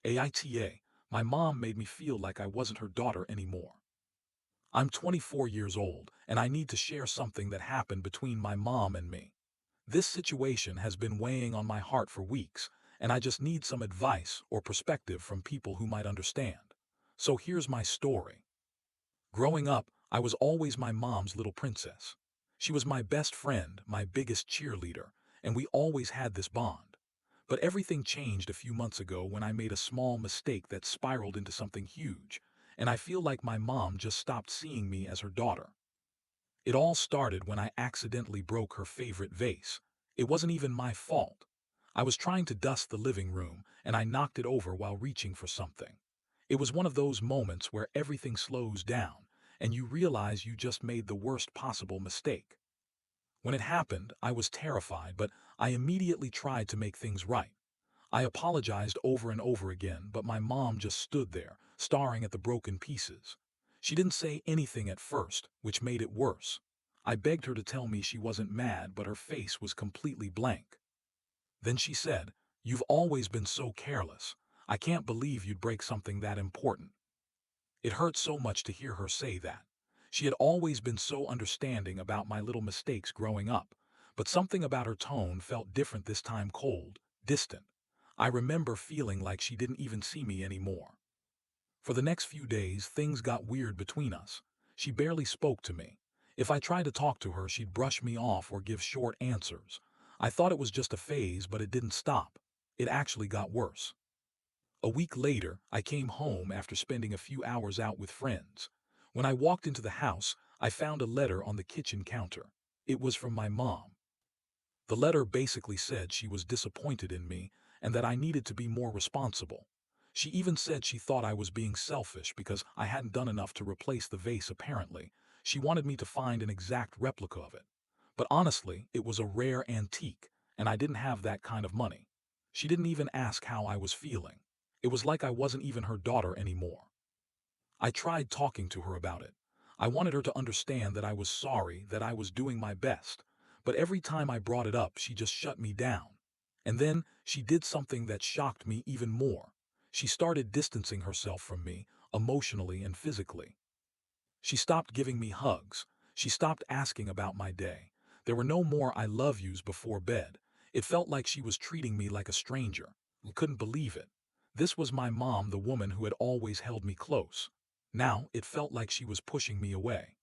AITA, my mom made me feel like I wasn't her daughter anymore. I'm 24 years old, and I need to share something that happened between my mom and me. This situation has been weighing on my heart for weeks, and I just need some advice or perspective from people who might understand. So here's my story. Growing up, I was always my mom's little princess. She was my best friend, my biggest cheerleader, and we always had this bond. But everything changed a few months ago when I made a small mistake that spiraled into something huge, and I feel like my mom just stopped seeing me as her daughter. It all started when I accidentally broke her favorite vase. It wasn't even my fault. I was trying to dust the living room, and I knocked it over while reaching for something. It was one of those moments where everything slows down, and you realize you just made the worst possible mistake. When it happened, I was terrified, but I immediately tried to make things right. I apologized over and over again, but my mom just stood there, staring at the broken pieces. She didn't say anything at first, which made it worse. I begged her to tell me she wasn't mad, but her face was completely blank. Then she said, "You've always been so careless. I can't believe you'd break something that important." It hurt so much to hear her say that. She had always been so understanding about my little mistakes growing up, but something about her tone felt different this time, cold, distant. I remember feeling like she didn't even see me anymore. For the next few days, things got weird between us. She barely spoke to me. If I tried to talk to her, she'd brush me off or give short answers. I thought it was just a phase, but it didn't stop. It actually got worse. A week later, I came home after spending a few hours out with friends. When I walked into the house, I found a letter on the kitchen counter. It was from my mom. The letter basically said she was disappointed in me and that I needed to be more responsible. She even said she thought I was being selfish because I hadn't done enough to replace the vase apparently. She wanted me to find an exact replica of it. But honestly, it was a rare antique, and I didn't have that kind of money. She didn't even ask how I was feeling. It was like I wasn't even her daughter anymore. I tried talking to her about it. I wanted her to understand that I was sorry, that I was doing my best. But every time I brought it up, she just shut me down. And then she did something that shocked me even more. She started distancing herself from me, emotionally and physically. She stopped giving me hugs. She stopped asking about my day. There were no more "I love yous" before bed. It felt like she was treating me like a stranger. I couldn't believe it. This was my mom, the woman who had always held me close. Now it felt like she was pushing me away.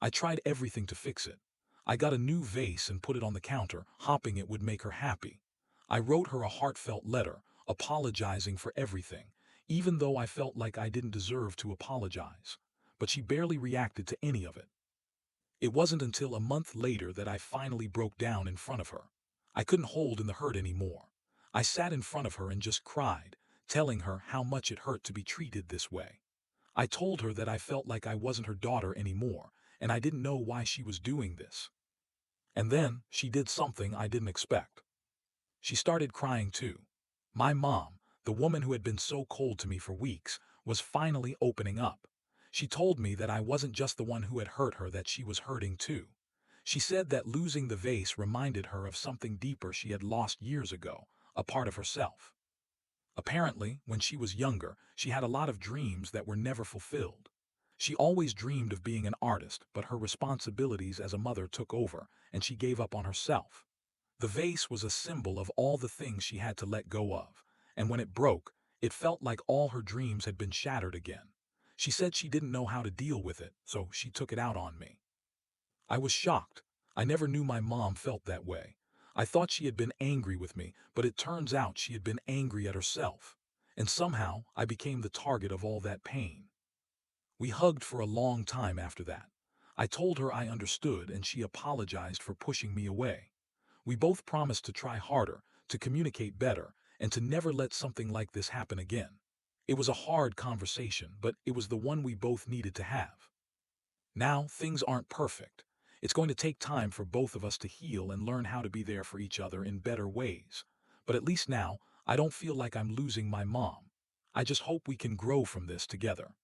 I tried everything to fix it. I got a new vase and put it on the counter, hoping it would make her happy. I wrote her a heartfelt letter, apologizing for everything, even though I felt like I didn't deserve to apologize. But she barely reacted to any of it. It wasn't until a month later that I finally broke down in front of her. I couldn't hold in the hurt anymore. I sat in front of her and just cried, telling her how much it hurt to be treated this way. I told her that I felt like I wasn't her daughter anymore, and I didn't know why she was doing this. And then she did something I didn't expect. She started crying too. My mom, the woman who had been so cold to me for weeks, was finally opening up. She told me that I wasn't just the one who had hurt her, that she was hurting too. She said that losing the vase reminded her of something deeper she had lost years ago, a part of herself. Apparently, when she was younger, she had a lot of dreams that were never fulfilled. She always dreamed of being an artist, but her responsibilities as a mother took over, and she gave up on herself. The vase was a symbol of all the things she had to let go of, and when it broke, it felt like all her dreams had been shattered again. She said she didn't know how to deal with it, so she took it out on me. I was shocked. I never knew my mom felt that way. I thought she had been angry with me, but it turns out she had been angry at herself. And somehow, I became the target of all that pain. We hugged for a long time after that. I told her I understood, and she apologized for pushing me away. We both promised to try harder, to communicate better, and to never let something like this happen again. It was a hard conversation, but it was the one we both needed to have. Now, things aren't perfect. It's going to take time for both of us to heal and learn how to be there for each other in better ways. But at least now, I don't feel like I'm losing my mom. I just hope we can grow from this together.